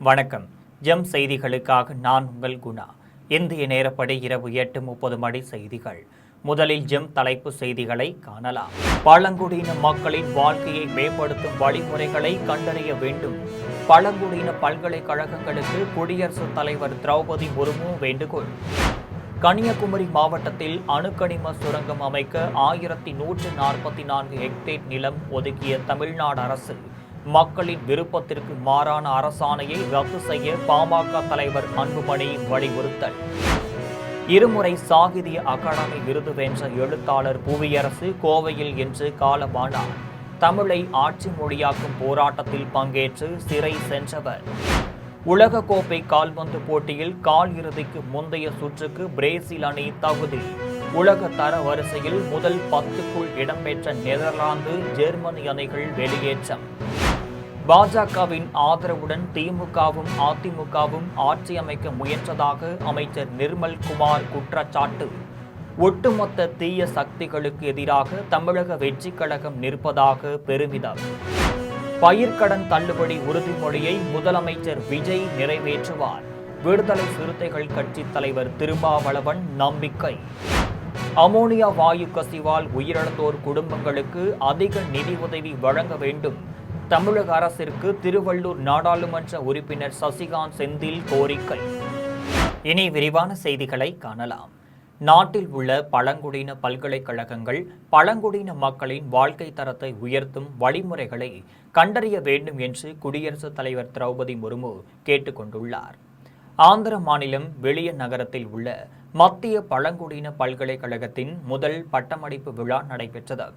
வணக்கம். ஜெம் செய்திகளுக்காக நான் உங்கள் குணா. இந்திய நேரப்படி இரவு 8:30 மணி செய்திகள். முதலில் ஜெம் தலைப்பு செய்திகளை காணலாம். பழங்குடியின மக்களின் வாழ்க்கையை மேம்படுத்தும் வழிமுறைகளை கண்டறிய வேண்டும். பழங்குடியின பல்கலைக்கழகங்களுக்கு குடியரசுத் தலைவர் திரௌபதி முர்மு வேண்டுகோள். கன்னியாகுமரி மாவட்டத்தில் அணுக்கனிம சுரங்கம் அமைக்க 1144 ஹெக்டேர் நிலம் ஒதுக்கிய தமிழ்நாடு அரசு மக்களின் விருப்பத்திற்கு மாறான அரசாணையை ரத்து செய்ய பாமக தலைவர் அன்புமணி வலியுறுத்தல். இருமுறை சாகித்ய அகாடமி விருது வென்ற எழுத்தாளர் புவியரசு கோவையில் இன்று காலமானார். தமிழை ஆட்சி மொழியாக்கும் போராட்டத்தில் பங்கேற்று சிறை சென்றவர். உலகக்கோப்பை கால்பந்து போட்டியில் கால் இறுதிக்கு முந்தைய சுற்றுக்கு பிரேசில் அணி தகுதி. உலக தர வரிசையில் முதல் 10க்குள் இடம்பெற்ற நெதர்லாந்து, ஜெர்மனி அணிகள் வெளியேற்றம். பாஜகவின் ஆதரவுடன் திமுகவும் அதிமுகவும் ஆட்சி அமைக்க முயன்றதாக அமைச்சர் நிர்மல் குமார் குற்றச்சாட்டு. ஒட்டுமொத்த தீய சக்திகளுக்கு எதிராக தமிழக வெற்றிக் கழகம் நிற்பதாக பெருமிதம். பயிர்க்கடன் தள்ளுபடி உறுதிமொழியை முதலமைச்சர் விஜய் நிறைவேற்றுவார். விடுதலை சிறுத்தைகள் கட்சி தலைவர் திருமாவளவன் நம்பிக்கை. அமோனியா வாயு கசிவால் உயிரிழந்தோர் குடும்பங்களுக்கு அதிக நிதி உதவி வழங்க வேண்டும். தமிழக அரசிற்கு திருவள்ளூர் நாடாளுமன்ற உறுப்பினர் சசிகாந்த் செந்தில் கோரிக்கை. இனி விரிவான செய்திகளை காணலாம். நாட்டில் உள்ள பழங்குடியின பல்கலைக்கழகங்கள் பழங்குடியின மக்களின் வாழ்க்கை தரத்தை உயர்த்தும் வழிமுறைகளை கண்டறிய வேண்டும் என்று குடியரசுத் தலைவர் திரௌபதி முர்மு கேட்டுக் கொண்டுள்ளார். ஆந்திர மாநிலம் வெளிய நகரத்தில் உள்ள மத்திய பழங்குடியின பல்கலைக்கழகத்தின் முதல் பட்டமளிப்பு விழா நடைபெற்றது.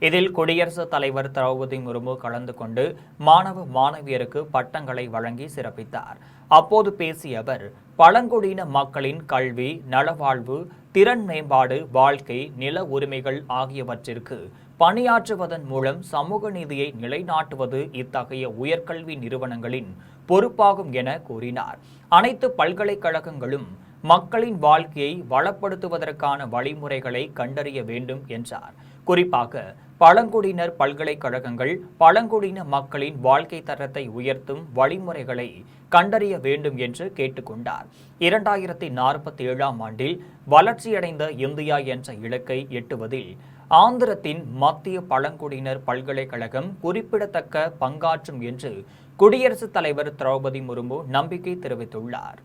இதில் குடியரசுத் தலைவர் திரௌபதி முர்மு கலந்து கொண்டு மாணவ மாணவியருக்கு பட்டங்களை வழங்கி சிறப்பித்தார். அப்போது பேசிய அவர், பழங்குடியின மக்களின் கல்வி, நலவாழ்வு, திறன் மேம்பாடு, வாழ்க்கை, நில உரிமைகள் ஆகியவற்றிற்கு பணியாற்றுவதன் மூலம் சமூக நீதியை நிலைநாட்டுவது இத்தகைய உயர்கல்வி நிறுவனங்களின் பொறுப்பாகும் என கூறினார். அனைத்து பல்கலைக்கழகங்களும் மக்களின் வாழ்க்கையை வளப்படுத்துவதற்கான வழிமுறைகளை கண்டறிய வேண்டும் என்றார். குறிப்பாக பழங்குடியினர் பல்கலைக்கழகங்கள் பழங்குடியின மக்களின் வாழ்க்கை தரத்தை உயர்த்தும் வழிமுறைகளை கண்டறிய வேண்டும் என்று கேட்டுக்கொண்டார். 2047ஆம் ஆண்டில் வளர்ச்சியடைந்த இந்தியா என்ற இலக்கை எட்டுவதில் ஆந்திரத்தின் மத்திய பழங்குடியினர் பல்கலைக்கழகம் குறிப்பிடத்தக்க பங்காற்றும் என்று குடியரசுத் தலைவர் திரௌபதி முர்மு நம்பிக்கை தெரிவித்துள்ளார்.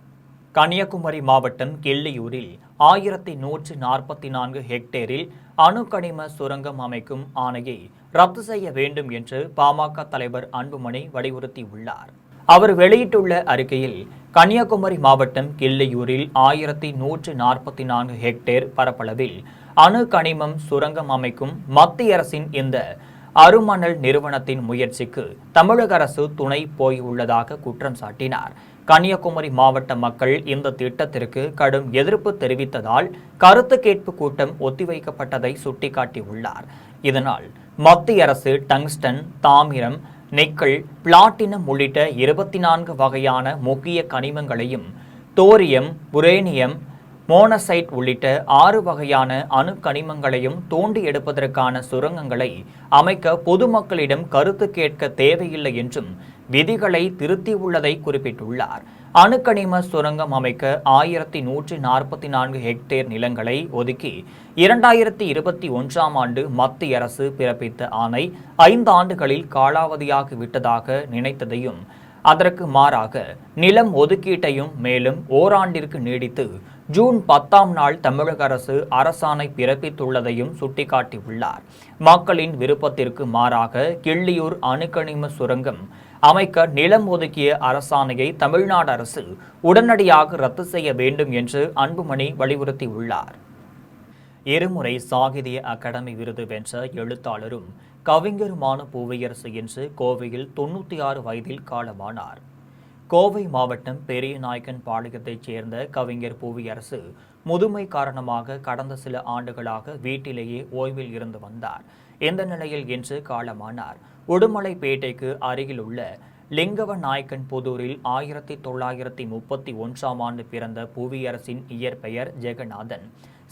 கன்னியாகுமரி மாவட்டம் கிள்ளியூரில் 1144 ஹெக்டேரில் அணுக்கனிம சுரங்கம் அமைக்கும் ஆணையை ரத்து செய்ய வேண்டும் என்று பாமக தலைவர் அன்புமணி வலியுறுத்தியுள்ளார். அவர் வெளியிட்டுள்ள அறிக்கையில், கன்னியாகுமரி மாவட்டம் கிள்ளியூரில் 1144 ஹெக்டேர் பரப்பளவில் அணுக்கனிமம் சுரங்கம் அமைக்கும் மத்திய அரசின் இந்த அருமணல் நிறுவனத்தின் முயற்சிக்கு தமிழக அரசு துணை போயுள்ளதாக குற்றம் சாட்டினார். கன்னியாகுமரி மாவட்ட மக்கள் இந்த திட்டத்திற்கு கடும் எதிர்ப்பு தெரிவித்ததால் கருத்து கேட்பு கூட்டம் ஒத்திவைக்கப்பட்டதை சுட்டிக்காட்டியுள்ளார். இதனால் மத்திய அரசு டங்ஸ்டன், தாமிரம், நிக்கல், பிளாட்டினம் உள்ளிட்ட 24 வகையான முக்கிய கனிமங்களையும், தோரியம், உரேனியம், மோனசைட் உள்ளிட்ட 6 வகையான அணு கனிமங்களையும் தோண்டி எடுப்பதற்கான சுரங்கங்களை அமைக்க பொதுமக்களிடம் கருத்து கேட்க தேவையில்லை என்றும் விதிகளை திருத்தியுள்ளதை குறிப்பிட்டுள்ளார். அணுக்கனிம சுரங்கம் அமைக்க 1144 ஹெக்டேர் நிலங்களை ஒதுக்கி 2021ஆம் ஆண்டு மத்திய அரசு பிறப்பித்த ஆணை 5 ஆண்டுகளில் காலாவதியாகிவிட்டதாக நினைத்ததையும், அதற்கு மாறாக நிலம் ஒதுக்கீட்டையும் மேலும் ஓராண்டிற்கு நீடித்து ஜூன் 10ஆம் நாள் தமிழக அரசு அரசாணை பிறப்பித்துள்ளதையும் சுட்டிக்காட்டியுள்ளார். மக்களின் விருப்பத்திற்கு மாறாக கிள்ளியூர் அணுக்கனிம சுரங்கம் அமைக்க நிலம் ஒதுக்கிய அரசாணையை தமிழ்நாடு அரசு உடனடியாக ரத்து செய்ய வேண்டும் என்று அன்புமணி வலியுறுத்தியுள்ளார். இருமுறை சாகித்ய அகாடமி விருது வென்ற எழுத்தாளரும் கவிஞருமான புவியரசு இன்று கோவையில் 96 வயதில் காலமானார். கோவை மாவட்டம் பெரியநாயக்கன் பாளையத்தைச் சேர்ந்த கவிஞர் புவியரசு முதுமை காரணமாக கடந்த சில ஆண்டுகளாக வீட்டிலேயே ஓய்வில் இருந்து வந்தார். இந்த நிலையில் இன்று காலமானார். உடுமலைப்பேட்டைக்கு அருகில் உள்ள லிங்கவ நாயக்கன் புதூரில் 1931ஆம் ஆண்டு பிறந்த புவியரசின் இயற்பெயர் ஜெகநாதன்.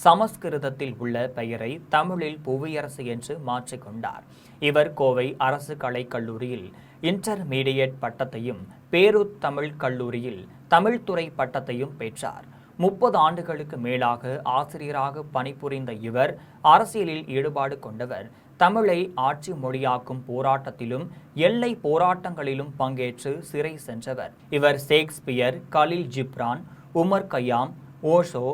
சமஸ்கிருதத்தில் உள்ள பெயரை தமிழில் புவியரசு என்று மாற்றிக்கொண்டார். இவர் கோவை அரசு கலைக்கல்லூரியில் இன்டர்மீடியட் பட்டத்தையும் பேரூர் தமிழ் கல்லூரியில் தமிழ்துறை பட்டத்தையும் பெற்றார். 30 ஆண்டுகளுக்கு மேலாக ஆசிரியராக பணிபுரிந்த இவர் அரசியலில் ஈடுபாடு கொண்டவர். தமிழை ஆட்சி மொழியாக்கும் போராட்டத்திலும் எல்லை போராட்டங்களிலும் பங்கேற்று சிறை சென்றவர். இவர் Shakespeare, Khalil Gibran, Omar Khayyam, Osho,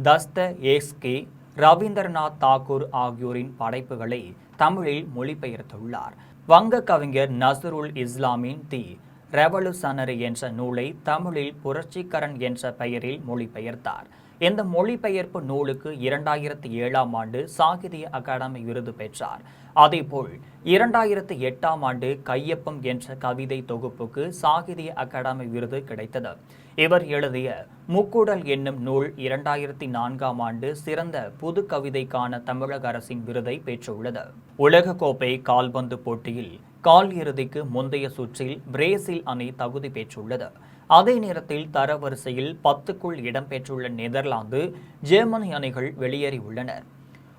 Dostoevsky, Rabindranath Tagore ஆகியோரின் படைப்புகளை தமிழில் மொழிபெயர்த்துள்ளார். வங்க கவிஞர் நஸ்ருல் இஸ்லாமின் தி ரெவல்யூஷனரி என்ற நூலை தமிழில் புரட்சிகரன் என்ற பெயரில் மொழிபெயர்த்தார். இந்த மொழிபெயர்ப்பு நூலுக்கு 2007ஆம் ஆண்டு சாகித்ய அகாடமி விருது பெற்றார். அதேபோல் 2008ஆம் ஆண்டு கையொப்பம் என்ற கவிதை தொகுப்புக்கு சாகித்ய அகாடமி விருது கிடைத்தது. இவர் எழுதிய முக்கூடல் என்னும் நூல் 2004ஆம் ஆண்டு சிறந்த புது கவிதைக்கான தமிழக அரசின் விருதை பெற்றுள்ளது. உலகக்கோப்பை கால்பந்து போட்டியில் கால் இறுதிக்கு முந்தைய சுற்றில் பிரேசில் அணி தகுதி பெற்றுள்ளது. அதே நேரத்தில் தரவரிசையில் 10க்குள் இடம்பெற்றுள்ள நெதர்லாந்து, ஜெர்மனி அணிகள் வெளியேறியுள்ளனர்.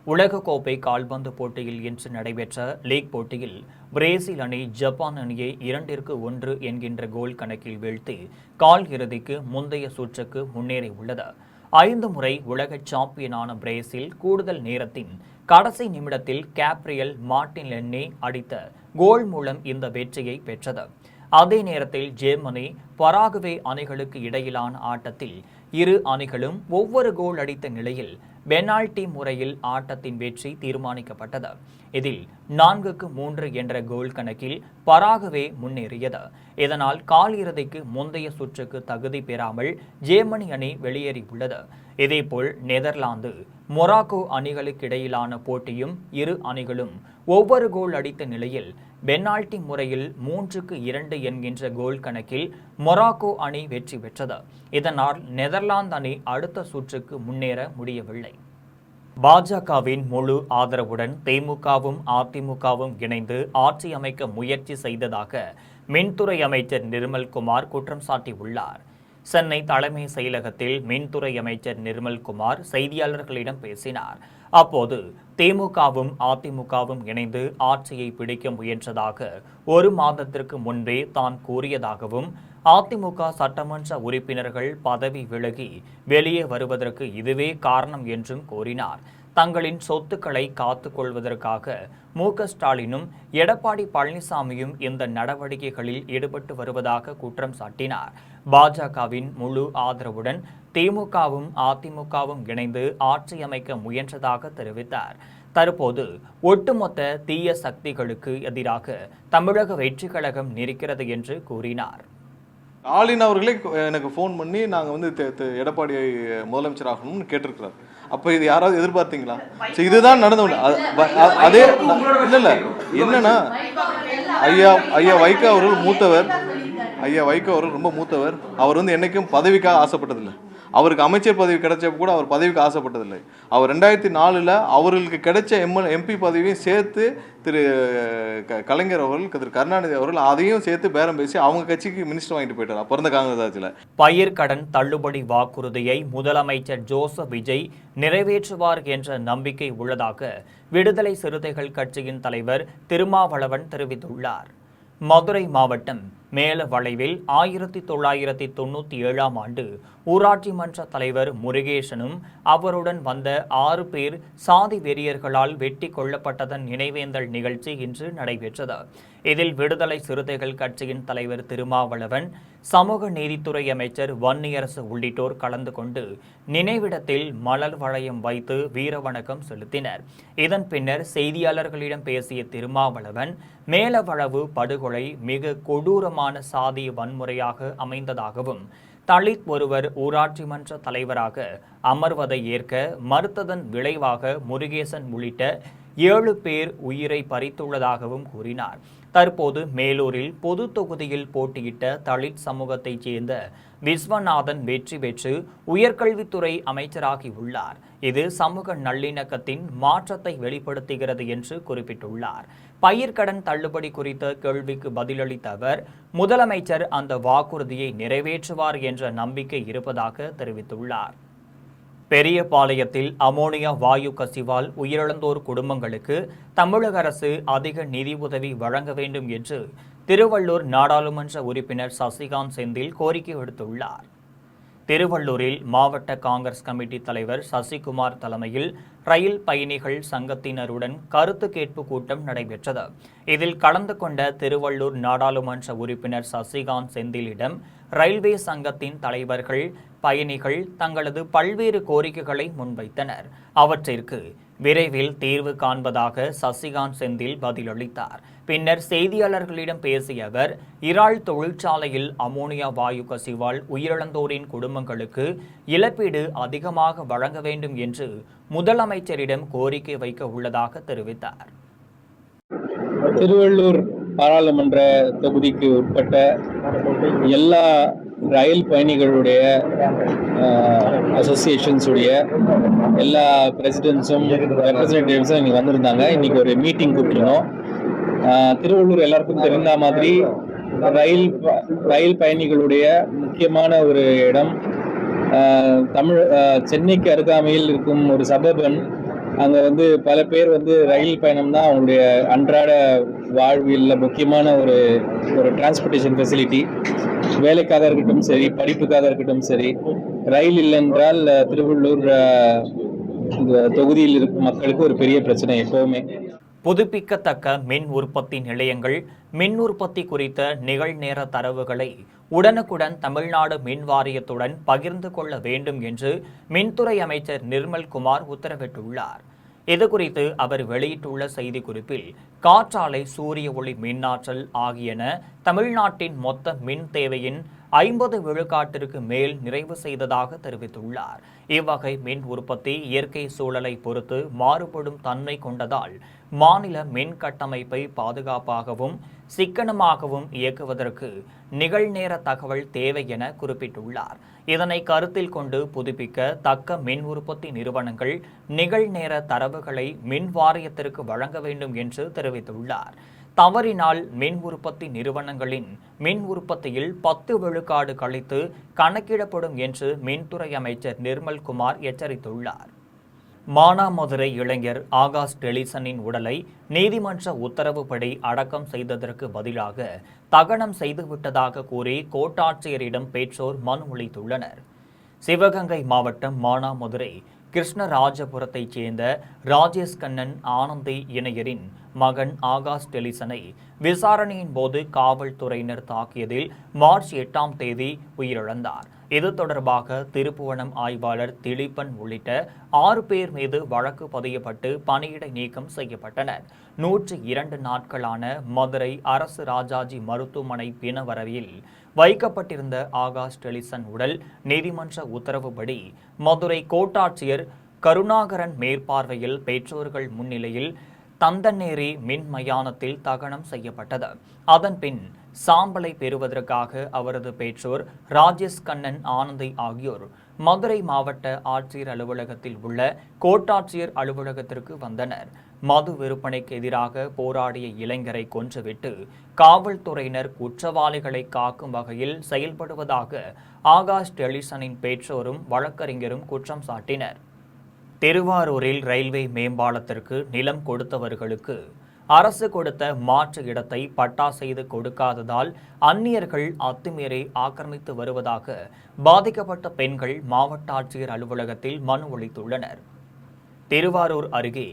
உலகக்கோப்பை கால்பந்து போட்டியில் இன்று நடைபெற்ற லீக் போட்டியில் பிரேசில் அணி ஜப்பான் அணியை 2-1 என்கின்ற கோல் கணக்கில் வீழ்த்தி கால் இறுதிக்கு முந்தைய சுற்றுக்கு முன்னேறியுள்ளது. 5 முறை உலக சாம்பியனான பிரேசில் கூடுதல் நேரத்தின் கடைசி நிமிடத்தில் கேப்ரியல் மார்டினெல்லி அடித்த கோல் மூலம் இந்த வெற்றியை பெற்றது. அதே நேரத்தில் ஜெர்மனி, பராகுவே அணிகளுக்கு இடையிலான ஆட்டத்தில் இரு அணிகளும் ஒவ்வொரு கோல் அடித்த நிலையில் பெனால்டி முறையில் ஆட்டத்தின் வெற்றி தீர்மானிக்கப்பட்டது. இதில் 4-3 என்ற கோல் கணக்கில் பராகுவே முன்னேறியது. இதனால் கால் இறுதிக்கு முந்தைய சுற்றுக்கு தகுதி பெறாமல் ஜெர்மனி அணி வெளியேறியுள்ளது. இதேபோல் நெதர்லாந்து, மொராக்கோ அணிகளுக்கு இடையிலான போட்டியும் இரு அணிகளும் ஒவ்வொரு கோல் அடித்த நிலையில் பெனால்டி முறையில் 3-2 என்கின்ற கோல் கணக்கில் மொராக்கோ அணி வெற்றி பெற்றது. இதனால் நெதர்லாந்து அணி அடுத்த சுற்றுக்கு முன்னேற முடியவில்லை. பாஜகவின் முழு ஆதரவுடன் திமுகவும் அதிமுகவும் இணைந்து ஆட்சி அமைக்க முயற்சி செய்ததாக மின்துறை அமைச்சர் நிர்மல்குமார் குற்றம் சாட்டியுள்ளார். சென்னை தலைமை செயலகத்தில் மின்துறை அமைச்சர் நிர்மல்குமார் செய்தியாளர்களிடம் பேசினார். அப்போது திமுகவும் அதிமுகவும் இணைந்து ஆட்சியை பிடிக்க முயன்றதாக 1 மாதத்திற்கு முன்பே தான் கூறியதாகவும், அதிமுக சட்டமன்ற உறுப்பினர்கள் பதவி விலகி வெளியே வருவதற்கு இதுவே காரணம் என்றும் கூறினார். தங்களின் சொத்துக்களை காத்துக் கொள்வதற்காக மு.க. ஸ்டாலினும் எடப்பாடி பழனிசாமியும் இந்த நடவடிக்கைகளில் ஈடுபட்டு வருவதாக குற்றம் சாட்டினார். பாஜகவின் முழு ஆதரவுடன் திமுகவும் அதிமுகவும் இணைந்து ஆட்சி அமைக்க முயன்றதாக தெரிவித்தார். தற்போது ஒட்டுமொத்த தீய சக்திகளுக்கு எதிராக தமிழக வெற்றிக் கழகம் நிற்கிறது என்று கூறினார். ஸ்டாலின் அவர்களே எனக்கு ஃபோன் பண்ணி நாங்கள் வந்து எடப்பாடியை முதலமைச்சர் ஆகணும்னு கேட்டிருக்கிறார். அப்போ இது யாராவது எதிர்பார்த்தீங்களா? சரி, இதுதான் நடந்து அதே இல்லை என்னன்னா ஐயா வைகோ அவர்கள் மூத்தவர். ஐயா வைகோ அவர்கள் ரொம்ப மூத்தவர். அவர் வந்து என்னைக்கும் பதவிக்காக ஆசைப்பட்டதில்லை. அவருக்கு அமைச்சர் பதவி கிடைச்சப்ப கூட அவர் பதவிக்கு ஆசைப்பட்டதில்லை. அவர் 2004 அவர்களுக்கு கிடைச்ச எம்பி பதவியும் சேர்த்து திரு கலைஞர் அவர்கள், திரு கருணாநிதி அவர்கள் அதையும் சேர்த்து பேரம் பேசி அவங்க கட்சிக்கு மினிஸ்டர் வாங்கிட்டு போயிட்டார் பிறந்த காங்கிரஸ் ஆட்சியில். பயிர்க்கடன் தள்ளுபடி வாக்குறுதியை முதலமைச்சர் ஜோசப் விஜய் நிறைவேற்றுவார் என்ற நம்பிக்கை உள்ளதாக விடுதலை சிறுத்தைகள் கட்சியின் தலைவர் திருமாவளவன் தெரிவித்துள்ளார். மதுரை மாவட்டம் மேலவளைவில் 1997ஆம் ஆண்டு ஊராட்சி மன்ற தலைவர் முருகேசனும் அவருடன் வந்த 6 பேர் சாதி வெறியர்களால் வெட்டி கொல்லப்பட்டதன் நினைவேந்தல் நிகழ்ச்சி இன்று நடைபெற்றது. இதில் விடுதலை சிறுத்தைகள் கட்சியின் தலைவர் திருமாவளவன், சமூக நீதித்துறை அமைச்சர் வன்னியரசு உள்ளிட்டோர் கலந்து கொண்டு நினைவிடத்தில் மலர் வளையம் வைத்து வீரவணக்கம் செலுத்தினர். இதன் பின்னர் செய்தியாளர்களிடம் பேசிய திருமாவளவன், மேலவளவு படுகொலை மிக கொடூரமான சாதிய வன்முறையாக அமைந்ததாகவும், தலித் ஒருவர் ஊராட்சி மன்ற தலைவராக அமர்வதை ஏற்க மறுத்ததன் விளைவாக முருகேசன் உள்ளிட்ட 7 பேர் உயிரை பறித்துள்ளதாகவும் கூறினார். தற்போது மேலூரில் பொது தொகுதியில் போட்டியிட்ட தலித் சமூகத்தைச் சேர்ந்த விஸ்வநாதன் வெற்றி பெற்று உயர்கல்வித்துறை அமைச்சராகியுள்ளார். இது சமூக நல்லிணக்கத்தின் மாற்றத்தை வெளிப்படுத்துகிறது என்று குறிப்பிட்டுள்ளார். பயிர்க்கடன் தள்ளுபடி குறித்த கேள்விக்கு பதிலளித்த அவர், முதலமைச்சர் அந்த வாக்குறுதியை நிறைவேற்றுவார் என்ற நம்பிக்கை இருப்பதாக தெரிவித்துள்ளார். பெரியபாளையத்தில் அமோனியா வாயு கசிவால் உயிரிழந்தோர் குடும்பங்களுக்கு தமிழக அரசு அதிக நிதி உதவி வழங்க வேண்டும் என்று திருவள்ளூர் நாடாளுமன்ற உறுப்பினர் சசிகாந்த் செந்தில் கோரிக்கை விடுத்துள்ளார். திருவள்ளூரில் மாவட்ட காங்கிரஸ் கமிட்டி தலைவர் சசிகுமார் தலைமையில் ரயில் பயணிகள் சங்கத்தினருடன் கருத்து கேட்பு கூட்டம் நடைபெற்றது. இதில் கலந்து கொண்ட திருவள்ளூர் நாடாளுமன்ற உறுப்பினர் சசிகாந்த் செந்திலிடம் ரயில்வே சங்கத்தின் தலைவர்கள் பயணிகள் தங்களது பல்வேறு கோரிக்கைகளை முன்வைத்தனர். அவற்றிற்கு விரைவில் தீர்வு காண்பதாக சசிகாந்த் செந்தில் பதிலளித்தார். பின்னர் செய்தியாளர்களிடம் பேசிய அவர், இறால் தொழிற்சாலையில் அமோனியா வாயு கசிவால் உயிரிழந்தோரின் குடும்பங்களுக்கு இழப்பீடு அதிகமாக வழங்க வேண்டும் என்று முதலமைச்சரிடம் கோரிக்கை வைக்க உள்ளதாக தெரிவித்தார். திருவள்ளூர் பாராளுமன்ற தொகுதிக்கு உட்பட்ட எல்லா ரயில் பயணிகளுடைய அசோசியேஷன்ஸுடைய எல்லா பிரசிடென்ட்ஸும் ரெப்ரசன்டேட்டிவ்ஸும் இங்கே வந்திருந்தாங்க. இன்னைக்கு ஒரு மீட்டிங் கூப்பிட்டுருந்தோம். திருவள்ளூர் எல்லாருக்கும் தெரிந்த மாதிரி ரயில் பயணிகளுடைய முக்கியமான ஒரு இடம். சென்னைக்கு அருகாமையில் இருக்கும் ஒரு சபர்பன். அங்கே பல பேர் ரயில் பயணம் தான் அவங்களுடைய அன்றாட வாழ்வில் முக்கியமான ஒரு டிரான்ஸ்போர்ட்டேஷன் ஃபெசிலிட்டி. வேலைக்காக இருக்கட்டும் சரி, படிப்புக்காக இருக்கட்டும் சரி, ரயில் இல்லை என்றால் திருவள்ளூர் தொகுதியில் இருக்கும் மக்களுக்கு ஒரு பெரிய பிரச்சனை எப்பவுமே. புதுப்பிக்கத்தக்க மின் உற்பத்தி நிலையங்கள் மின் உற்பத்தி குறித்த நிகழ்நேர தரவுகளை உடனுக்குடன் தமிழ்நாடு மின் வாரியத்துடன் பகிர்ந்து கொள்ள வேண்டும் என்று மின்துறை அமைச்சர் நிர்மல்குமார் உத்தரவிட்டுள்ளார். இதுகுறித்து அவர் வெளியிட்டுள்ள செய்திக்குறிப்பில், காற்றாலை, சூரிய ஒளி மின்னாற்றல் ஆகியன தமிழ்நாட்டின் மொத்த மின் தேவையின் 50 விழுக்காட்டிற்கு மேல் நிறைவு செய்ததாக தெரிவித்துள்ளார். இவ்வகை மின் உற்பத்தி இயற்கை சூழலை பொறுத்து மாறுபடும் தன்மை கொண்டதால் மாநில மின் கட்டமைப்பை பாதுகாப்பாகவும் சிக்கனமாகவும் இயக்குவதற்கு நிகழ்நேர தகவல் தேவை என குறிப்பிட்டுள்ளார். இதனை கருத்தில் கொண்டு புதுப்பிக்க தக்க மின் உற்பத்தி நிறுவனங்கள் நிகழ்நேர தரவுகளை மின் வாரியத்திற்கு வழங்க வேண்டும் என்று தெரிவித்துள்ளார். தவறினால் மின் உற்பத்தி நிறுவனங்களின் மின் உற்பத்தியில் 10 விழுக்காடு கழித்து கணக்கிடப்படும் என்று மின்துறை அமைச்சர் நிர்மல்குமார் எச்சரித்துள்ளார். மானாமதுரை இளைஞர் ஆகாஷ் டெலிசனின் உடலை நீதிமன்ற உத்தரவுப்படி அடக்கம் செய்ததற்கு பதிலாக தகனம் செய்துவிட்டதாக கூறி கோட்டாட்சியரிடம் பெற்றோர் மனு அளித்துள்ளனர். சிவகங்கை மாவட்டம் மானாமதுரை கிருஷ்ணராஜபுரத்தைச் சேர்ந்த ராஜேஷ் கண்ணன் ஆனந்தி இணையரின் மகன் ஆகாஷ் டெலிசனை விசாரணையின் போது காவல்துறையினர் தாக்கியதில் மார்ச் 8ஆம் தேதி உயிரிழந்தார். இது தொடர்பாக திருப்புவனம் ஆய்வாளர் திலீபன் உள்ளிட்ட 6 பேர் மீது வழக்கு பதியப்பட்டு பணியிடை நீக்கம் செய்யப்பட்டனர். 102 நாட்களான மதுரை அரசு ராஜாஜி மருத்துவமனை பிணவரையில் வைக்கப்பட்டிருந்த ஆகாஷ் டெலிசன் உடல் நீதிமன்ற உத்தரவுப்படி மதுரை கோட்டாட்சியர் கருணாகரன் மேற்பார்வையில் பெற்றோர்கள் முன்னிலையில் தந்தநேரி மின் மயானத்தில் தகனம் செய்யப்பட்டது. அதன்பின் சாம்பலை பெறுவதற்காக அவரது பெற்றோர் ராஜேஷ் கண்ணன் ஆனந்தி ஆகியோர் மதுரை மாவட்ட ஆட்சியர் அலுவலகத்தில் உள்ள கோட்டாட்சியர் அலுவலகத்திற்கு வந்தனர். மது விற்பனைக்கு எதிராக போராடிய இளைஞரை கொன்றுவிட்டு காவல்துறையினர் குற்றவாளிகளை காக்கும் வகையில் செயல்படுவதாக ஆகாஷ் டெலிசனின் பெற்றோரும் வழக்கறிஞரும் குற்றம் சாட்டினர். திருவாரூரில் ரயில்வே மேம்பாலத்திற்கு நிலம் கொடுத்தவர்களுக்கு அரசு கொடுத்த மாற்று இடத்தை பட்டா செய்து கொடுக்காததால் அந்நியர்கள் அத்துமீறி ஆக்கிரமித்து வருவதாக பாதிக்கப்பட்ட பெண்கள் மாவட்ட ஆட்சியர் அலுவலகத்தில் மனு அளித்துள்ளனர். திருவாரூர் அருகே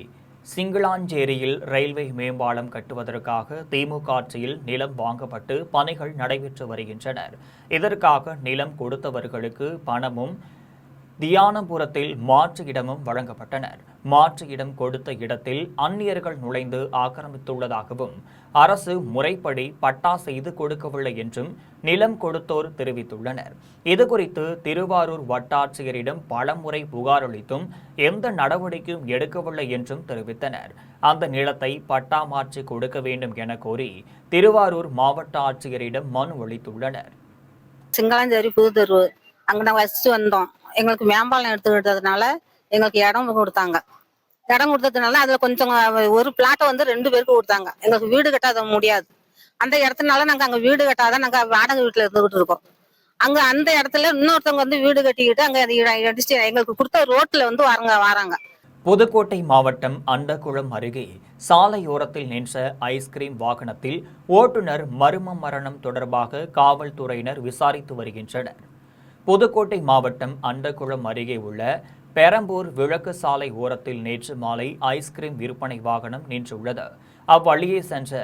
சிங்களாஞ்சேரியில் ரயில்வே மேம்பாலம் கட்டுவதற்காக திமுக ஆட்சியில் நிலம் வாங்கப்பட்டு பணிகள் நடைபெற்று வருகின்றனர். இதற்காக நிலம் கொடுத்தவர்களுக்கு பணமும் தியானபுரத்தில் மாற்று இடமும் வழங்கப்பட்டனர். மாற்று இடம் கொடுத்த இடத்தில் அந்நியர்கள் நுழைந்து ஆக்கிரமித்துள்ளதாகவும் அரசு முறைப்படி பட்டா செய்து கொடுக்கவில்லை என்றும் நிலம் கொடுத்தோர் தெரிவித்துள்ளனர். இதுகுறித்து திருவாரூர் வட்டாட்சியரிடம் பலமுறை புகார் அளித்தும் எந்த நடவடிக்கையும் எடுக்கவில்லை என்றும் தெரிவித்தனர். அந்த நிலத்தை பட்டா மாற்றி கொடுக்க வேண்டும் என கோரி திருவாரூர் மாவட்ட ஆட்சியரிடம் மனு அளித்துள்ளனர். சிங்களாஞ்சேரி புதுத்தெரு அங்கே நாங்கள் வசிச்சு வந்தோம். எங்களுக்கு மேம்பாலம் எடுத்துக்கிட்டதுனால எங்களுக்கு இடம் கொடுத்தாங்க. இடம் கொடுத்ததுனால அதில் கொஞ்சம் ஒரு பிளாட்டை 2 பேருக்கு கொடுத்தாங்க. எங்களுக்கு வீடு கட்டாத முடியாது. அந்த இடத்துனால நாங்கள் அங்கே வீடு கட்டாத நாங்கள் வாடகை வீட்டில் இருந்துகிட்டு இருக்கோம். அங்கே அந்த இடத்துல இன்னொருத்தவங்க வீடு கட்டிக்கிட்டு அங்கே எங்களுக்கு கொடுத்த ரோட்டில் வராங்க. புதுக்கோட்டை மாவட்டம் அண்டகுளம் அருகே சாலையோரத்தில் நின்ற ஐஸ்கிரீம் வாகனத்தில் ஓட்டுநர் மர்ம மரணம் தொடர்பாக காவல்துறையினர் விசாரித்து வருகின்றனர். புதுக்கோட்டை மாவட்டம் அண்டகுளம் அருகே உள்ள பெரம்பூர் விளக்கு சாலை ஓரத்தில் நேற்று மாலை ஐஸ்கிரீம் விற்பனை வாகனம் நின்றுள்ளது. அவ்வழியே சென்ற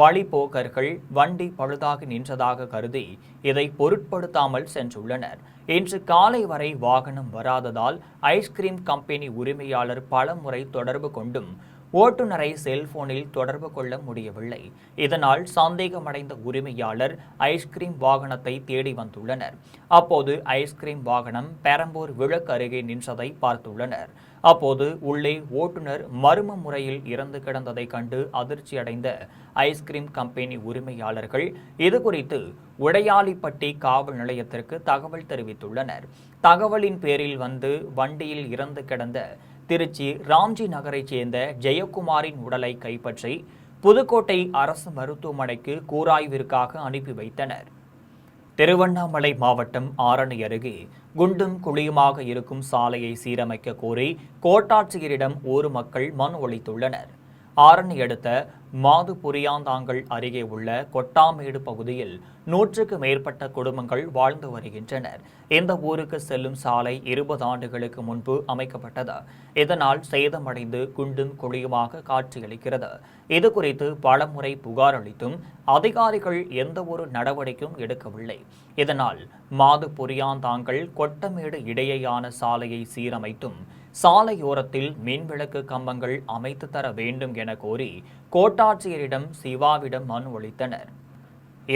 வழிபோக்கர்கள் வண்டி பழுதாகி நின்றதாக கருதி இதை பொருட்படுத்தாமல் சென்றுள்ளனர். இன்று காலை வரை வாகனம் வராததால் ஐஸ்கிரீம் கம்பெனி உரிமையாளர் பல முறை தொடர்பு கொண்டும் ஓட்டுநரை செல்போனில் தொடர்பு கொள்ள முடியவில்லை. இதனால் சந்தேகமடைந்த உரிமையாளர் ஐஸ்கிரீம் வாகனத்தை தேடி வந்துள்ளனர். அப்போது ஐஸ்கிரீம் வாகனம் பெரம்பூர் விளக்கு அருகே நின்றதை பார்த்துள்ளனர். அப்போது உள்ளே ஓட்டுநர் மர்ம முறையில் இறந்து கிடந்ததை கண்டு அதிர்ச்சியடைந்த ஐஸ்கிரீம் கம்பெனி உரிமையாளர்கள் இதுகுறித்து உடையாளிப்பட்டி காவல் நிலையத்திற்கு தகவல் தெரிவித்துள்ளனர். தகவலின் பேரில் வந்து வண்டியில் இறந்து கிடந்த திருச்சி ராம்ஜி நகரைச் சேர்ந்த ஜெயக்குமாரின் உடலை கைப்பற்றி புதுக்கோட்டை அரசு மருத்துவமனைக்கு கூராய்விற்காக அனுப்பி வைத்தனர். திருவண்ணாமலை மாவட்டம் ஆரணி அருகே குண்டும் குழியுமாக இருக்கும் சாலையை சீரமைக்க கோரி கோட்டாட்சியரிடம் ஊர் மக்கள் மனு அளித்துள்ளனர். ஆரணி அடுத்த மாதுபுரியாந்தாங்கல் அருகே உள்ள கொட்டாமேடு பகுதியில் 100க்கு மேற்பட்ட குடும்பங்கள் வாழ்ந்து வருகின்றனர். இந்த ஊருக்கு செல்லும் சாலை 20 ஆண்டுகளுக்கு முன்பு அமைக்கப்பட்டது. இதனால் சேதமடைந்து குண்டும் குழியுமாக காட்சியளிக்கிறது. இதுகுறித்து பலமுறை புகார் அளித்தும் அதிகாரிகள் எந்த ஒரு நடவடிக்கையும் எடுக்கவில்லை. இதனால் மாதுபுரியாந்தாங்கல் கொட்டமேடு இடையேயான சாலையை சீரமைத்தும் சாலையோரத்தில் மின்விளக்கு கம்பங்கள் அமைத்து தர வேண்டும் என கோரி கோட்டாட்சியரிடம் சிவாவிடம் மனு அளித்தனர்.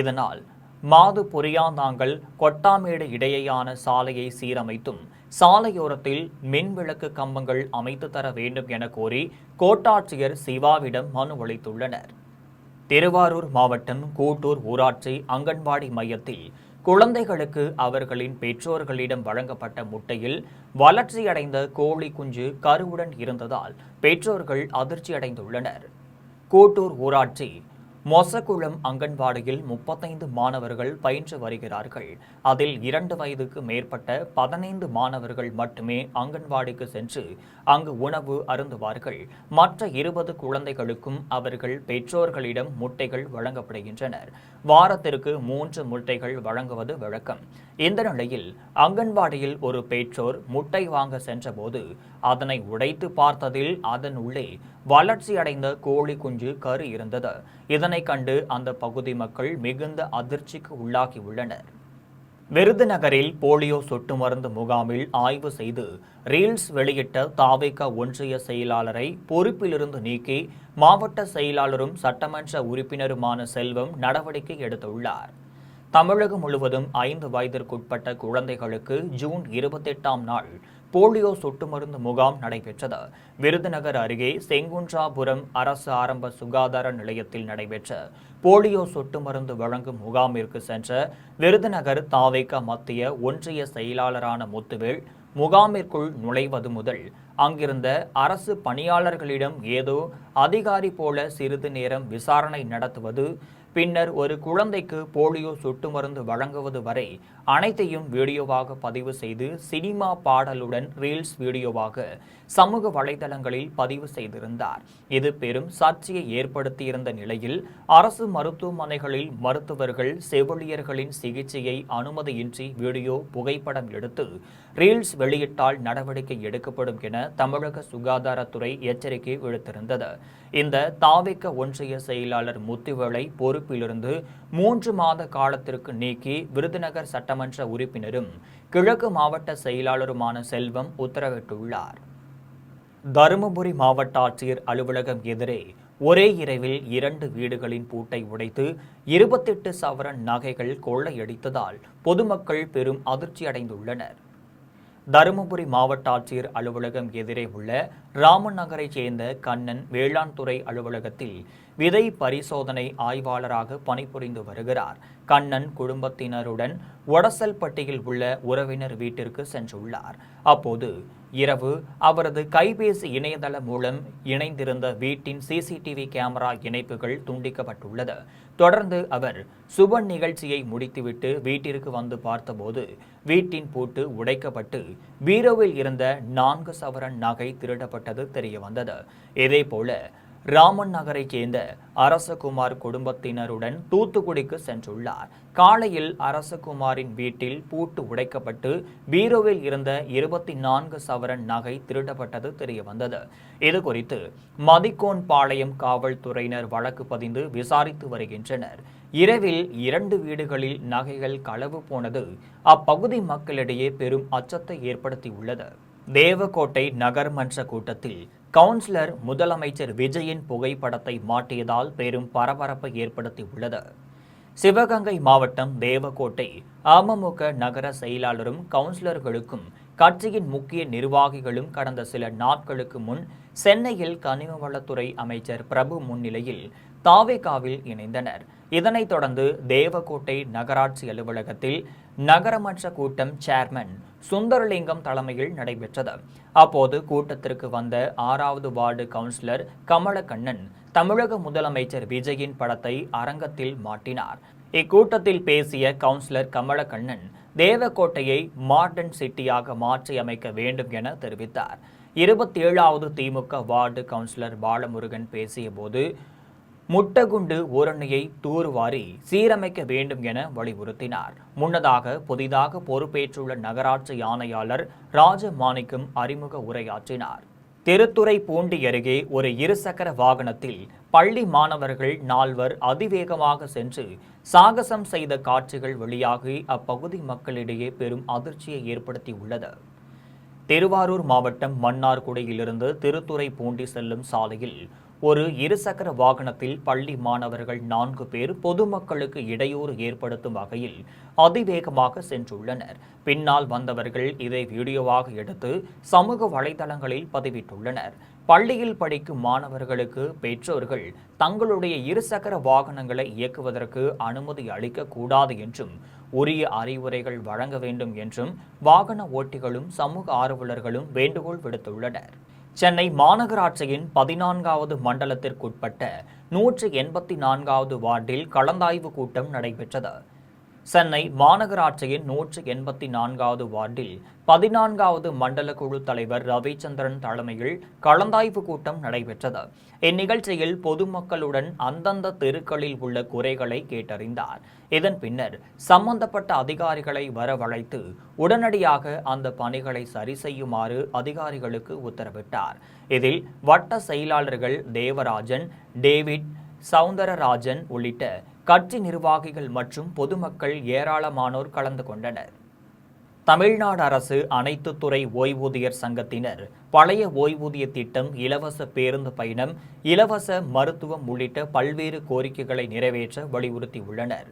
இதனால் மாதுபுரியாந்தாங்கல் கொட்டாமேடு இடையேயான சாலையை சீரமைத்தும் சாலையோரத்தில் மின்விளக்கு கம்பங்கள் அமைத்து தர வேண்டும் என கோரி கோட்டாட்சியர் சிவாவிடம் மனு அளித்துள்ளனர். திருவாரூர் மாவட்டம் கூட்டூர் ஊராட்சி அங்கன்வாடி மையத்தில் குழந்தைகளுக்கு அவர்களின் பெற்றோர்களிடம் வழங்கப்பட்ட முட்டையில் வளர்ச்சியடைந்த கோழி குஞ்சு கருவுடன் இருந்ததால் பெற்றோர்கள் அதிர்ச்சியடைந்துள்ளனர். கூட்டூர் ஊராட்சி மொசக்குளம் அங்கன்வாடியில் 35 மாணவர்கள் பயின்று வருகிறார்கள். அதில் 2 வயதுக்கு மேற்பட்ட 15 மாணவர்கள் மட்டுமே அங்கன்வாடிக்கு சென்று அங்கு உணவு அருந்துவார்கள். மற்ற 20 குழந்தைகளுக்கும் அவர்கள் பெற்றோர்களிடம் முட்டைகள் வழங்கப்படுகின்றனர். வாரத்திற்கு 3 முட்டைகள் வழங்குவது வழக்கம். இந்த நிலையில் அங்கன்வாடியில் ஒரு பெற்றோர் முட்டை வாங்க சென்றபோது அதனை உடைத்து பார்த்ததில் அதன் உள்ளே வளர்ச்சியடைந்த கோழி குஞ்சு கரு இருந்தது. இதனை கண்டு அந்த பகுதி மக்கள் மிகுந்த அதிர்ச்சிக்கு உள்ளாகியுள்ளனர். விருதுநகரில் போலியோ சொட்டு மருந்து முகாமில் ஆய்வு செய்து ரீல்ஸ் வெளியிட்ட தாவேகா ஒன்றிய செயலாளரை பொறுப்பிலிருந்து நீக்கி மாவட்ட செயலாளரும் சட்டமன்ற உறுப்பினருமான செல்வம் நடவடிக்கை எடுத்துள்ளார். தமிழகம் முழுவதும் 5 வயதிற்குட்பட்ட குழந்தைகளுக்கு ஜூன் 28ஆம் நாள் போலியோ சொட்டு மருந்து முகாம் நடைபெற்றது. விருதுநகர் அருகே செங்குன்றாபுரம் அரசு ஆரம்ப சுகாதார நிலையத்தில் நடைபெற்ற போலியோ சொட்டு மருந்து வழங்கும் முகாமிற்கு சென்ற விருதுநகர் தாவேகா மத்திய ஒன்றிய செயலாளரான முத்துவேல் முகாமிற்குள் நுழைவது முதல் அங்கிருந்த அரசு பணியாளர்களிடம் ஏதோ அதிகாரி போல சிறிது நேரம் விசாரணை நடத்துவது, பின்னர் ஒரு குழந்தைக்கு போலியோ சொட்டு மருந்து வழங்குவது வரை அனைத்தையும் வீடியோவாக பதிவு செய்து சினிமா பாடலுடன் ரீல்ஸ் வீடியோவாக சமூக வலைதளங்களில் பதிவு செய்திருந்தார். இது பெரும் சர்ச்சையை ஏற்படுத்தியிருந்த நிலையில் அரசு மருத்துவமனைகளில் மருத்துவர்கள் செவிலியர்களின் சிகிச்சையை அனுமதியின்றி வீடியோ புகைப்படம் எடுத்து ரீல்ஸ் வெளியிட்டால் நடவடிக்கை எடுக்கப்படும் என தமிழக சுகாதாரத்துறை எச்சரிக்கை விடுத்திருந்தது. இந்த தாவேகா ஒன்றிய செயலாளர் முத்துவேலை பொறுப்பிலிருந்து 3 மாத காலத்திற்கு நீக்கி விருதுநகர் சட்டமன்ற உறுப்பினரும் கிழக்கு மாவட்ட செயலாளருமான செல்வம் உத்தரவிட்டுள்ளார். தருமபுரி மாவட்ட ஆட்சியர் அலுவலகம் எதிரே ஒரே இரவில் 2 வீடுகளின் பூட்டை உடைத்து 28 சவரன் நகைகள் கொள்ளையடித்ததால் பொதுமக்கள் பெரும் அதிர்ச்சியடைந்துள்ளனர். தருமபுரி மாவட்ட ஆட்சியர் அலுவலகம் எதிரே உள்ள ராமன் நகரைச் சேர்ந்த கண்ணன் வேளாண் துறை அலுவலகத்தில் விதை பரிசோதனை ஆய்வாளராக பணிபுரிந்து வருகிறார். கண்ணன் குடும்பத்தினருடன் ஒடசல்பட்டியில் உள்ள உறவினர் வீட்டிற்கு சென்றுள்ளார். அப்போது இரவு அவரது கைபேசி இணையதளம் மூலம் இணைந்திருந்த வீட்டின் சிசிடிவி கேமரா இணைப்புகள் துண்டிக்கப்பட்டுள்ளது. தொடர்ந்து அவர் சுப நிகழ்ச்சியை முடித்துவிட்டு வீட்டிற்கு வந்து பார்த்தபோது வீட்டின் பூட்டு உடைக்கப்பட்டு பீரோவில் இருந்த 4 சவரன் நகை திருடப்பட்டது தெரியவந்தது. இதேபோல ராமன் நகரைச் சேர்ந்த அரசகுமார் குடும்பத்தினருடன் தூத்துக்குடிக்கு சென்றுள்ளார். காலையில் அரசகுமாரின் வீட்டில் பூட்டு உடைக்கப்பட்டு பீரோவில் இருந்த 24 சவரன் நகை திருடப்பட்டது தெரியவந்தது. இதுகுறித்து மதிக்கோன் பாளையம் காவல்துறையினர் வழக்கு பதிந்து விசாரித்து வருகின்றனர். இரவில் 2 வீடுகளில் நகைகள் களவு போனது அப்பகுதி மக்களிடையே பெரும் அச்சத்தை ஏற்படுத்தியுள்ளது. தேவக்கோட்டை நகர்மன்ற கூட்டத்தில் கவுன்சிலர் முதலமைச்சர் விஜயின் புகைப்படத்தை மாட்டியதால் பெரும் பரபரப்பை ஏற்படுத்தியுள்ளது. சிவகங்கை மாவட்டம் தேவக்கோட்டை அமமுக நகர செயலாளரும் கவுன்சிலர்களுக்கும் கட்சியின் முக்கிய நிர்வாகிகளும் கடந்த சில நாட்களுக்கு முன் சென்னையில் கனிமவளத்துறை அமைச்சர் பிரபு முன்னிலையில் தாவேகாவில் இணைந்தனர். இதனைத் தொடர்ந்து தேவக்கோட்டை நகராட்சி அலுவலகத்தில் நகரமன்ற கூட்டம் சேர்மன் சுந்தரலிங்கம் தலைமையில் நடைபெற்றது. அப்போது கூட்டத்திற்கு வந்த 6வது வார்டு கவுன்சிலர் கமலக்கண்ணன் தமிழக முதலமைச்சர் விஜயின் படத்தை அரங்கத்தில் மாட்டினார். இக்கூட்டத்தில் பேசிய கவுன்சிலர் கமலக்கண்ணன் தேவக்கோட்டையை மாடர்ன் சிட்டியாக மாற்றி அமைக்க வேண்டும் என தெரிவித்தார். 27வது திமுக வார்டு கவுன்சிலர் பாலமுருகன் பேசியபோது முட்டகுண்டு ஊரணியை தூர்வாரி சீரமைக்க வேண்டும் என வலியுறுத்தினார். முன்னதாக புதிதாக பொறுப்பேற்றுள்ள நகராட்சி ஆணையாளர் ராஜமாணிக்கம் அறிமுக உரையாற்றினார். திருத்துறைப்பூண்டி அருகே ஒரு இருசக்கர வாகனத்தில் பள்ளி மாணவர்கள் 4 அதிவேகமாக சென்று சாகசம் செய்த காட்சிகள் வெளியாகி அப்பகுதி மக்களிடையே பெரும் அதிர்ச்சியை ஏற்படுத்தியுள்ளது. திருவாரூர் மாவட்டம் மன்னார்குடியிலிருந்து திருத்துறைப்பூண்டி செல்லும் சாலையில் ஒரு இருசக்கர வாகனத்தில் பள்ளி மாணவர்கள் 4 பேர் பொதுமக்களுக்கு இடையூறு ஏற்படுத்தும் வகையில் அதிவேகமாக சென்றுள்ளனர். பின்னால் வந்தவர்கள் இதை வீடியோவாக எடுத்து சமூக வலைதளங்களில் பதிவிட்டுள்ளனர். பள்ளியில் படிக்கும் மாணவர்களுக்கு பெற்றோர்கள் தங்களுடைய இருசக்கர வாகனங்களை இயக்குவதற்கு அனுமதி அளிக்கக்கூடாது என்றும் உரிய அறிவுரைகள் வழங்க வேண்டும் என்றும் வாகன ஓட்டிகளும் சமூக ஆர்வலர்களும் வேண்டுகோள் விடுத்துள்ளனர். சென்னை மாநகராட்சியின் 14வது மண்டலத்திற்குட்பட்ட 184வது வார்டில் கலந்தாய்வு கூட்டம் நடைபெற்றது. சென்னை மாநகராட்சியின் 184வது வார்டில் 14வது மண்டல குழு தலைவர் ரவிச்சந்திரன் தலைமையில் கலந்தாய்வு கூட்டம் நடைபெற்றது. இந்நிகழ்ச்சியில் பொதுமக்களுடன் அந்தந்த தெருக்களில் உள்ள குறைகளை கேட்டறிந்தார். இதன் பின்னர் சம்பந்தப்பட்ட அதிகாரிகளை வரவழைத்து உடனடியாக அந்த பணிகளை சரி செய்யுமாறு அதிகாரிகளுக்கு உத்தரவிட்டார். இதில் வட்ட செயலாளர்கள் தேவராஜன், டேவிட், சவுந்தரராஜன் உள்ளிட்ட கட்சி நிர்வாகிகள் மற்றும் பொதுமக்கள் ஏராளமானோர் கலந்து கொண்டனர். தமிழ்நாடு அரசு அனைத்து துறை ஓய்வூதியர் சங்கத்தினர் பழைய ஓய்வூதிய திட்டம், இலவச பேருந்து பயணம், இலவச மருத்துவம் உள்ளிட்ட பல்வேறு கோரிக்கைகளை நிறைவேற்ற வலியுறுத்தியுள்ளனர்.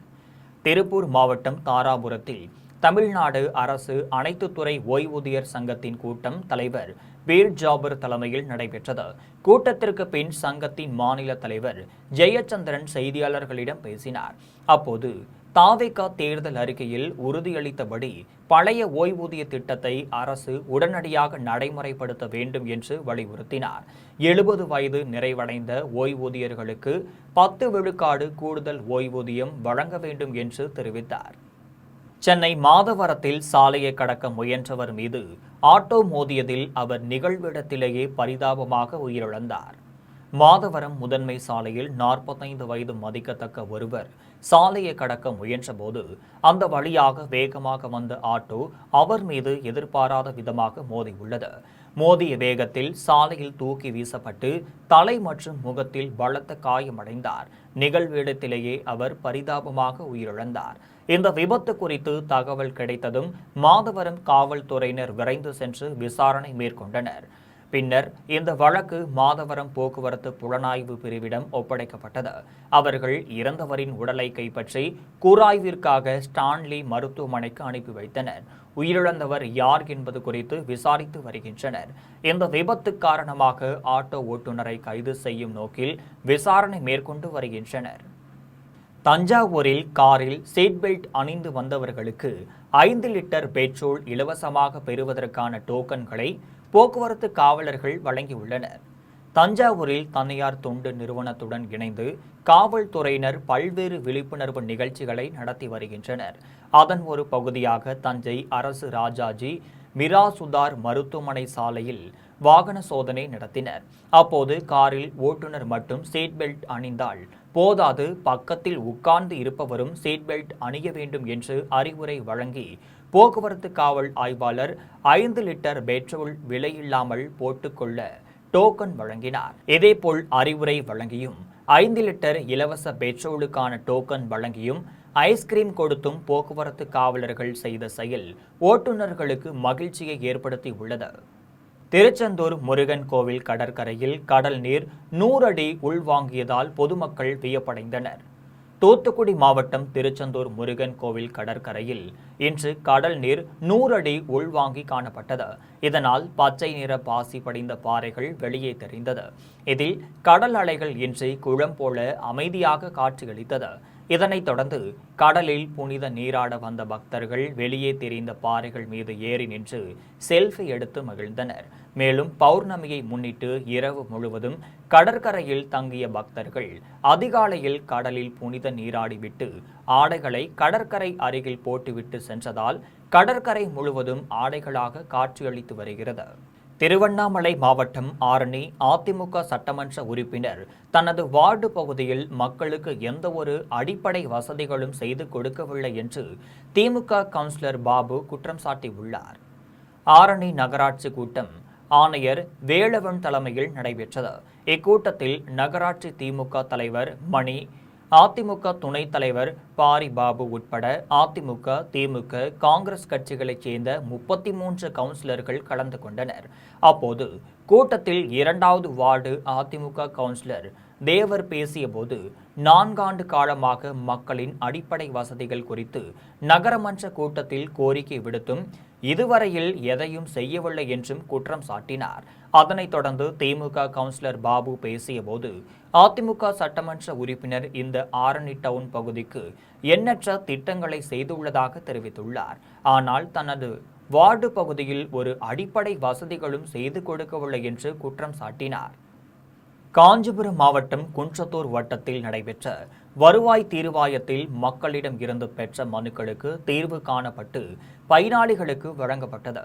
திருப்பூர் மாவட்டம் தாராபுரத்தில் தமிழ்நாடு அரசு அனைத்து துறை ஓய்வூதியர் சங்கத்தின் கூட்டம் தலைவர் வீர் ஜாபர் தலைமையில் நடைபெற்றது. கூட்டத்திற்கு பின் சங்கத்தின் மாநில தலைவர் ஜெயச்சந்திரன் செய்தியாளர்களிடம் பேசினார். அப்போது தாவேகா தேர்தல் அறிக்கையில் உறுதியளித்தபடி பழைய ஓய்வூதிய திட்டத்தை அரசு உடனடியாக நடைமுறைப்படுத்த வேண்டும் என்று வலியுறுத்தினார். 70 வயது நிறைவடைந்த ஓய்வூதியர்களுக்கு 10 விழுக்காடு கூடுதல் ஓய்வூதியம் வழங்க வேண்டும் என்று தெரிவித்தார். சென்னை மாதவரத்தில் சாலையை கடக்க முயன்றவர் மீது ஆட்டோ மோதியதில் அவர் நிகழ்விடத்திலேயே பரிதாபமாக உயிரிழந்தார். மாதவரம் முதன்மை சாலையில் 45 வயது மதிக்கத்தக்க ஒருவர் சாலையை கடக்க முயன்றபோது அந்த வழியாக வேகமாக வந்த ஆட்டோ அவர் மீது எதிர்பாராத விதமாக மோதியுள்ளது. மோதிய வேகத்தில் சாலையில் தூக்கி வீசப்பட்டு தலை மற்றும் முகத்தில் பலத்த காயமடைந்தார். நிகழ்விடத்திலேயே அவர் பரிதாபமாக உயிரிழந்தார். இந்த விபத்து குறித்து தகவல் கிடைத்ததும் மாதவரம் காவல்துறையினர் விரைந்து சென்று விசாரணை மேற்கொண்டனர். பின்னர் இந்த வழக்கு மாதவரம் போக்குவரத்து புலனாய்வு பிரிவிடம் ஒப்படைக்கப்பட்டது. அவர்கள் இறந்தவரின் உடலை கைப்பற்றி கூராய்விற்காக ஸ்டான்லி மருத்துவமனைக்கு அனுப்பி வைத்தனர். உயிரிழந்தவர் யார் என்பது குறித்து விசாரித்து வருகின்றனர். இந்த விபத்து காரணமாக ஆட்டோ ஓட்டுநரை கைது செய்யும் நோக்கில் விசாரணை மேற்கொண்டு வருகின்றனர். தஞ்சாவூரில் காரில் சீட் பெல்ட் அணிந்து வந்தவர்களுக்கு 5 லிட்டர் பெட்ரோல் இலவசமாக பெறுவதற்கான டோக்கன்களை போக்குவரத்து காவலர்கள் வழங்கியுள்ளனர். தஞ்சாவூரில் தனியார் தொண்டு நிறுவனத்துடன் இணைந்து காவல்துறையினர் பல்வேறு விழிப்புணர்வு நிகழ்ச்சிகளை நடத்தி வருகின்றனர். அதன் ஒரு பகுதியாக தஞ்சை அரசு ராஜாஜி மிராசுதார் மருத்துவமனை சாலையில் வாகன சோதனை நடத்தினர். அப்போது காரில் ஓட்டுநர் மட்டும் சீட் பெல்ட் அணிந்தால் போதாது, பக்கத்தில் உட்கார்ந்து இருப்பவரும் சீட் பெல்ட் அணிய வேண்டும் என்று அறிவுரை வழங்கி போக்குவரத்து காவல் ஆய்வாளர் 5 லிட்டர் பெட்ரோல் விலையில்லாமல் போட்டுக்கொள்ள டோக்கன் வழங்கினார். இதேபோல் அறிவுரை வழங்கியும் 5 லிட்டர் இலவச பெட்ரோலுக்கான டோக்கன் வழங்கியும் ஐஸ்கிரீம் கொடுத்தும் போக்குவரத்து காவலர்கள் செய்த செயல் ஓட்டுநர்களுக்கு மகிழ்ச்சியை ஏற்படுத்தி உள்ளது. திருச்செந்தூர் முருகன் கோவில் கடற்கரையில் கடல் நீர் 100 அடி உள்வாங்கியதால் பொதுமக்கள் வியப்படைந்தனர். தூத்துக்குடி மாவட்டம் திருச்செந்தூர் முருகன் கோவில் கடற்கரையில் இன்று கடல் நீர் 100 அடி உள்வாங்கி காணப்பட்டது. இதனால் பச்சை நிற பாசி படிந்த பாறைகள் வெளியே தெரிந்தது. இதில் கடல் அலைகள் இன்றி குளம் போல அமைதியாக காட்சியளித்தது. இதனைத் தொடர்ந்து கடலில் புனித நீராட வந்த பக்தர்கள் வெளியே தெரிந்த பாறைகள் மீது ஏறி நின்று செல்ஃபி எடுத்து மகிழ்ந்தனர். மேலும் பௌர்ணமியை முன்னிட்டு இரவு முழுவதும் கடற்கரையில் தங்கிய பக்தர்கள் அதிகாலையில் கடலில் புனித நீராடிவிட்டு ஆடைகளை கடற்கரை அருகில் போட்டுவிட்டு சென்றதால் கடற்கரை முழுவதும் ஆடைகளாக காட்சியளித்து வருகிறது. திருவண்ணாமலை மாவட்டம் ஆரணி அதிமுக சட்டமன்ற உறுப்பினர் தனது வார்டு பகுதியில் மக்களுக்கு எந்த ஒரு அடிப்படை வசதிகளும் செய்து கொடுக்கவில்லை என்று திமுக கவுன்சிலர் பாபு குற்றம் சாட்டியுள்ளார். ஆரணி நகராட்சி கூட்டம் ஆணையர் வேலவன் தலைமையில் நடைபெற்றது. இக்கூட்டத்தில் நகராட்சி திமுக தலைவர் மணி, அதிமுக துணைத் தலைவர் பாரி பாபு உட்பட அதிமுக, திமுக, காங்கிரஸ் கட்சிகளைச் சேர்ந்த 33 கவுன்சிலர்கள் கலந்து கொண்டனர். அப்போது கூட்டத்தில் 2வது வார்டு அதிமுக கவுன்சிலர் தேவர் பேசியபோது 4 ஆண்டு காலமாக மக்களின் அடிப்படை வசதிகள் குறித்து நகரமன்ற கூட்டத்தில் கோரிக்கை விடுத்தும் இதுவரையில் எதையும் செய்யவில்லை என்றும் குற்றம் சாட்டினார். அதனைத் தொடர்ந்து திமுக கவுன்சிலர் பாபு பேசியபோது அதிமுக சட்டமன்ற உறுப்பினர் இந்த ஆரணி டவுன் பகுதிக்கு எண்ணற்ற திட்டங்களை செய்துள்ளதாக தெரிவித்துள்ளார். ஆனால் தனது வார்டு பகுதியில் ஒரு அடிப்படை வசதிகளும் செய்து கொடுக்கவில்லை என்று குற்றம் சாட்டினார். காஞ்சிபுரம் மாவட்டம் குன்றத்தூர் வட்டத்தில் நடைபெற்ற வருவாய் தீர்வாயத்தில் மக்களிடம் இருந்து பெற்ற மனுக்களுக்கு தீர்வு காணப்பட்டு பயனாளிகளுக்கு வழங்கப்பட்டது.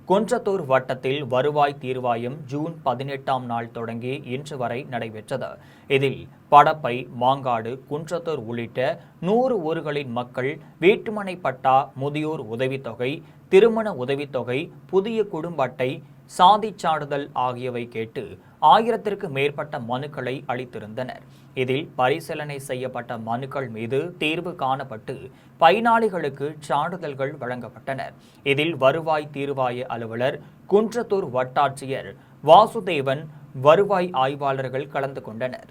குன்றத்தூர் வட்டத்தில் வருவாய் தீர்வாயம் ஜூன் 18ஆம் நாள் தொடங்கி இன்று வரை நடைபெற்றது. இதில் படப்பை, மாங்காடு, குன்றத்தூர் உள்ளிட்ட 100 ஊர்களின் மக்கள் வீட்டுமனை பட்டா, முதியோர் உதவித்தொகை, திருமண உதவித்தொகை, புதிய குடும்ப அட்டை, சாதிச் சான்றிதழ் ஆகியவை கேட்டு 1000க்கும் மேற்பட்ட மனுக்களை அளித்திருந்தனர். இதில் பரிசீலனை செய்யப்பட்ட மனுக்கள் மீது தீர்வு காணப்பட்டு பயனாளிகளுக்கு சான்றிதழ்கள் வழங்கப்பட்டனர். இதில் வருவாய் தீர்வாய அலுவலர், குன்றத்தூர் வட்டாட்சியர் வாசுதேவன், வருவாய் ஆய்வாளர்கள் கலந்து கொண்டனர்.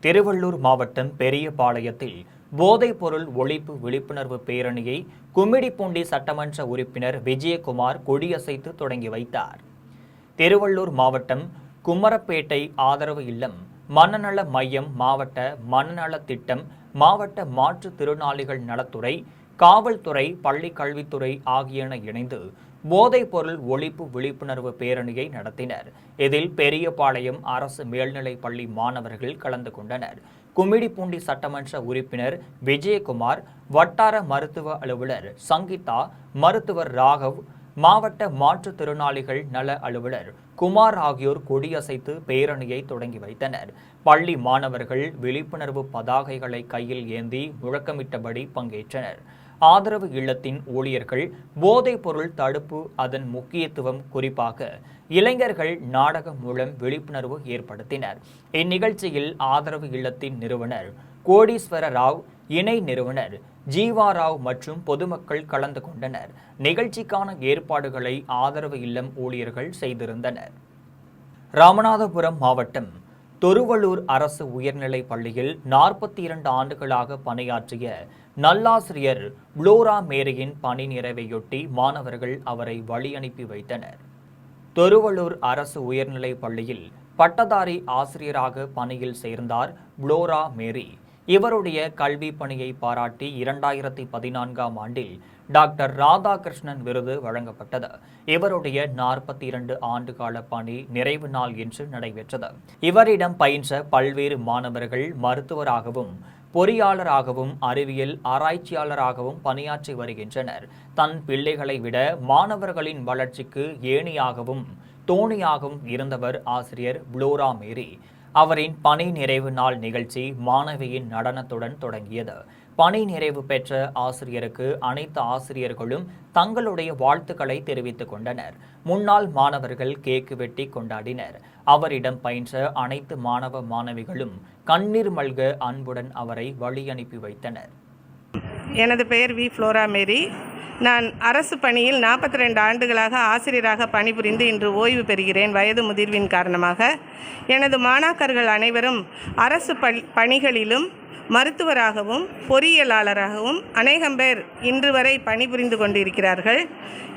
திருவள்ளூர் மாவட்டம் பெரியபாளையத்தில் போதைப்பொருள் ஒழிப்பு விழிப்புணர்வு பேரணியை கும்மிடிப்பூண்டி சட்டமன்ற உறுப்பினர் விஜயகுமார் கொடியசைத்து தொடங்கி வைத்தார். திருவள்ளூர் மாவட்டம் குமரப்பேட்டை ஆதரவு இல்லம், மனநல மையம், மாவட்ட மனநல திட்டம், மாவட்ட மாற்றுத்திறனாளிகள் நலத்துறை, காவல்துறை, பள்ளி கல்வித்துறை ஆகியன இணைந்து போதைப்பொருள் ஒழிப்பு விழிப்புணர்வு பேரணியை நடத்தினர். இதில் பெரியபாளையம் அரசு மேல்நிலைப் பள்ளி மாணவர்கள் கலந்து கொண்டனர். கும்மிடிப்பூண்டி சட்டமன்ற உறுப்பினர் விஜயகுமார், வட்டார மருத்துவ அலுவலர் சங்கீதா, மருத்துவர் ராகவ், மாவட்ட மாற்றுத்திறனாளிகள் நல அலுவலர் குமார் ஆகியோர் கொடியசைத்து பேரணியை தொடங்கி வைத்தனர். பள்ளி மாணவர்கள் விழிப்புணர்வு பதாகைகளை கையில் ஏந்தி முழக்கமிட்டபடி பங்கேற்றனர். ஆதரவு இல்லத்தின் ஊழியர்கள் போதைப் பொருள் தடுப்பு, அதன் முக்கியத்துவம், குறிப்பாக இளைஞர்கள் நாடகம் மூலம் விழிப்புணர்வு ஏற்படுத்தினர். இந்நிகழ்ச்சியில் ஆதரவு இல்லத்தின் நிறுவனர் கோடீஸ்வர ராவ், இணை நிறுவனர் ஜீவா ராவ் மற்றும் பொதுமக்கள் கலந்து கொண்டனர். நிகழ்ச்சிக்கான ஏற்பாடுகளை ஆதரவு இல்லம் ஊழியர்கள் செய்திருந்தனர். ராமநாதபுரம் மாவட்டம் தொருவள்ளூர் அரசு உயர்நிலைப் பள்ளியில் 42 ஆண்டுகளாக பணியாற்றிய நல்லாசிரியர் புளோரா மேரியின் பணி நிறைவையொட்டி மாணவர்கள் அவரை வழியனுப்பி வைத்தனர். தொருவள்ளூர் அரசு உயர்நிலைப் பள்ளியில் பட்டதாரி ஆசிரியராக பணியில் சேர்ந்தார் புளோரா மேரி. இவருடைய கல்வி பணியை பாராட்டி 2014ஆம் ஆண்டில் டாக்டர் ராதாகிருஷ்ணன் விருது வழங்கப்பட்டது. இவருடைய 42 ஆண்டுகால பணி நிறைவு நாள் இன்று நடைபெற்றது. இவரிடம் பயின்ற பல்வேறு மாணவர்கள் மருத்துவராகவும் பொறியாளராகவும் அறிவியல் ஆராய்ச்சியாளராகவும் பணியாற்றி வருகின்றனர். தன் பிள்ளைகளை விட மாணவர்களின் வளர்ச்சிக்கு ஏணியாகவும் தோணியாகவும் இருந்தவர் ஆசிரியர் புளோரா மேரி. அவரின் பணி நிறைவு நாள் நிகழ்ச்சி மாணவியின் நடனத்துடன் தொடங்கியது. பணி நிறைவு பெற்ற ஆசிரியருக்கு அனைத்து ஆசிரியர்களும் தங்களுடைய வாழ்த்துக்களை தெரிவித்துக் கொண்டனர். முன்னாள் மாணவர்கள் கேக்கு வெட்டி கொண்டாடினர். அவரிடம் பயின்ற அனைத்து மாணவ மாணவிகளும் கண்ணீர் மல்க அன்புடன் அவரை வழி அனுப்பி வைத்தனர். எனது பெயர் வி. புளோரா மேரி. நான் அரசு பணியில் 42 ஆண்டுகளாக ஆசிரியராக பணிபுரிந்து இன்று ஓய்வு பெறுகிறேன். வயது முதிர்வின் காரணமாக எனது மாணாக்கர்கள் அனைவரும் அரசு பணிகளிலும் மருத்துவராகவும் பொறியியலாளராகவும் அநேகம் பேர் இன்று வரை பணிபுரிந்து கொண்டிருக்கிறார்கள்.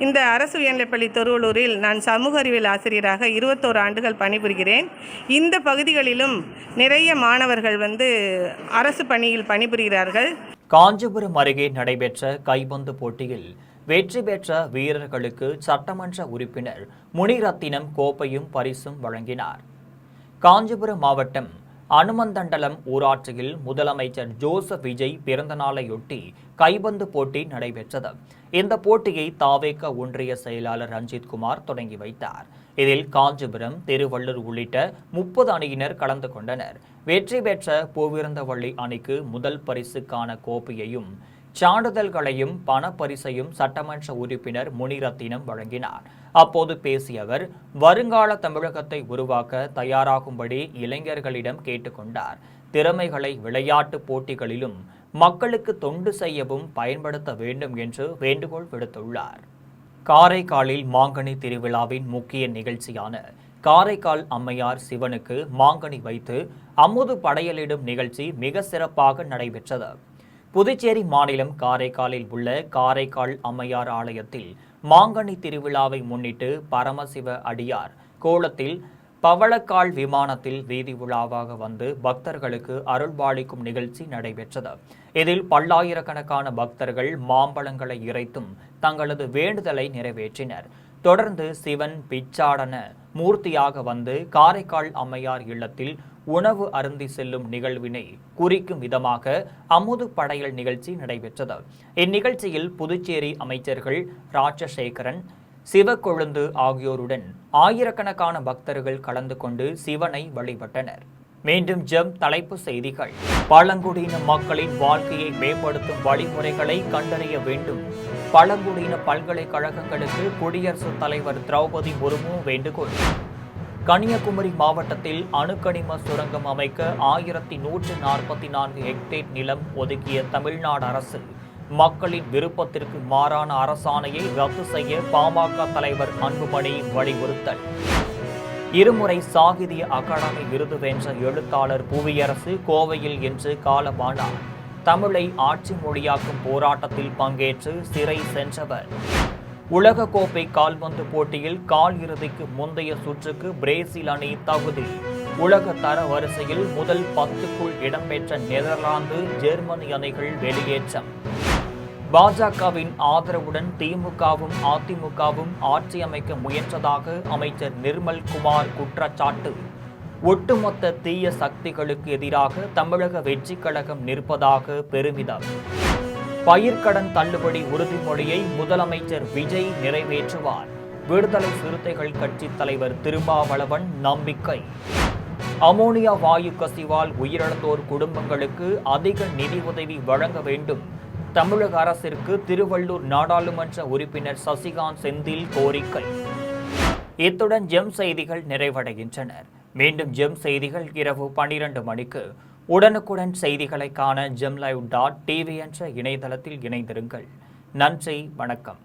இந்த அரசு உயர்நிலைப்பள்ளி தொருவள்ளூரில் நான் சமூக அறிவியல் ஆசிரியராக 21 ஆண்டுகள் பணிபுரிகிறேன். இந்த பகுதிகளிலும் நிறைய மாணவர்கள் அரசு பணியில் பணிபுரிகிறார்கள். காஞ்சிபுரம் அருகே நடைபெற்ற கைப்பந்து போட்டியில் வெற்றி பெற்ற வீரர்களுக்கு சட்டமன்ற உறுப்பினர் முனிரத்தினம் கோப்பையும் பரிசும் வழங்கினார். காஞ்சிபுரம் மாவட்டம் அனுமந்தண்டலம் ஊராட்சியில் முதலமைச்சர் ஜோசப் விஜய் பிறந்தநாளையொட்டி கைப்பந்து போட்டி நடைபெற்றது. இந்த போட்டியை தாவேக ஒன்றிய செயலாளர் ரஞ்சித்குமார் தொடங்கி வைத்தார். இதில் காஞ்சிபுரம், திருவள்ளூர் உள்ளிட்ட 30 அணியினர் கலந்து கொண்டனர். வெற்றி பெற்ற பூவிருந்தவள்ளி அணிக்கு முதல் பரிசுக்கான கோப்பையையும் சான்றிதழ்களையும் பணப்பரிசையும் சட்டமன்ற உறுப்பினர் முனிரத்தினம் வழங்கினார். அப்போது பேசிய அவர், வருங்கால தமிழகத்தை உருவாக்க தயாராகும்படி இளைஞர்களிடம் கேட்டுக்கொண்டார். திறமைகளை விளையாட்டு போட்டிகளிலும் மக்களுக்கு தொண்டு செய்யவும் பயன்படுத்த வேண்டும் என்று வேண்டுகோள் விடுத்துள்ளார். காரைக்காலில் மாங்கனி திருவிழாவின் முக்கிய நிகழ்ச்சியான காரைக்கால் அம்மையார் சிவனுக்கு மாங்கனி வைத்து அமுது படையலிடும் நிகழ்ச்சி மிக சிறப்பாக நடைபெற்றது. புதுச்சேரி மாநிலம் காரைக்காலில் உள்ள காரைக்கால் அம்மையார் ஆலயத்தில் மாங்கனி திருவிழாவை முன்னிட்டு பரமசிவ அடியார் கோலத்தில் பவளக்கால் விமானத்தில் வீதி உலாவாக வந்து பக்தர்களுக்கு அருள்பாலிக்கும் நிகழ்ச்சி நடைபெற்றது. இதில் பல்லாயிரக்கணக்கான பக்தர்கள் மாம்பழங்களை இறைத்தும் தங்களது வேண்டுதலை நிறைவேற்றினர். தொடர்ந்து சிவன் பிச்சாடன மூர்த்தியாக வந்து காரைக்கால் அம்மையார் இல்லத்தில் உணவு அருந்தி செல்லும் நிகழ்வினை குறிக்கும் விதமாக அமுது படையல் நிகழ்ச்சி நடைபெற்றது. இந்நிகழ்ச்சியில் புதுச்சேரி அமைச்சர்கள் ராஜசேகரன், சிவக்கொழுந்து ஆகியோருடன் ஆயிரக்கணக்கான பக்தர்கள் கலந்து கொண்டு சிவனை வழிபட்டனர். மீண்டும் தலைப்பு செய்திகள். பழங்குடியின மக்களின் வாழ்க்கையை மேம்படுத்தும் வழிமுறைகளை கண்டறிய வேண்டும். பழங்குடியின பல்கலைக்கழகங்களுக்கு குடியரசுத் தலைவர் திரௌபதி முர்மு வேண்டுகோள். கன்னியாகுமரி மாவட்டத்தில் அணுக்கனிம சுரங்கம் அமைக்க 1144 ஹெக்டேர் நிலம் ஒதுக்கிய தமிழ்நாடு அரசு மக்களின் விருப்பத்திற்கு மாறான அரசாணையை ரத்து செய்ய பாமக தலைவர் அன்புமணி வலியுறுத்தல். இருமுறை சாகித்ய அகாடமி விருது வென்ற எழுத்தாளர் புவியரசு கோவையில் இன்று காலமானார். தமிழை ஆட்சி மொழியாக்கும் போராட்டத்தில் பங்கேற்று சிறை சென்றவர். உலகக்கோப்பை கால்பந்து போட்டியில் கால் இறுதிக்கு முந்தைய சுற்றுக்கு பிரேசில் அணி தகுதி. உலக தர வரிசையில் முதல் 10க்குள் இடம்பெற்ற நெதர்லாந்து, ஜெர்மனி அணிகள் வெளியேற்றம். பாஜகவின் ஆதரவுடன் திமுகவும் அதிமுகவும் ஆட்சி அமைக்க முயன்றதாக அமைச்சர் நிர்மல் குமார் குற்றச்சாட்டு. ஒட்டுமொத்த தீய சக்திகளுக்கு எதிராக தமிழக வெற்றிக் கழகம் நிற்பதாக பெருமிதம். பயிர்க்கடன் தள்ளுபடி உறுதிமொழியை முதலமைச்சர் விஜய் நிறைவேற்றுவார். விடுதலை சிறுத்தைகள் கட்சி தலைவர் திருமாவளவன் நம்பிக்கை. அமோனியா வாயு கசிவால் உயிரிழந்தோர் குடும்பங்களுக்கு அதிக நிதி உதவி வழங்க வேண்டும். தமிழக அரசிற்கு திருவள்ளூர் நாடாளுமன்ற உறுப்பினர் சசிகாந்த் செந்தில் கோரிக்கை. இத்துடன் செய்திகள் நிறைவடைகின்றன. மீண்டும் செய்திகள் இரவு 12 மணிக்கு. உடனுக்குடன் செய்திகளை காண GemLive.tv என்ற இணையதளத்தில் இணைந்திருங்கள். நன்றி, வணக்கம்.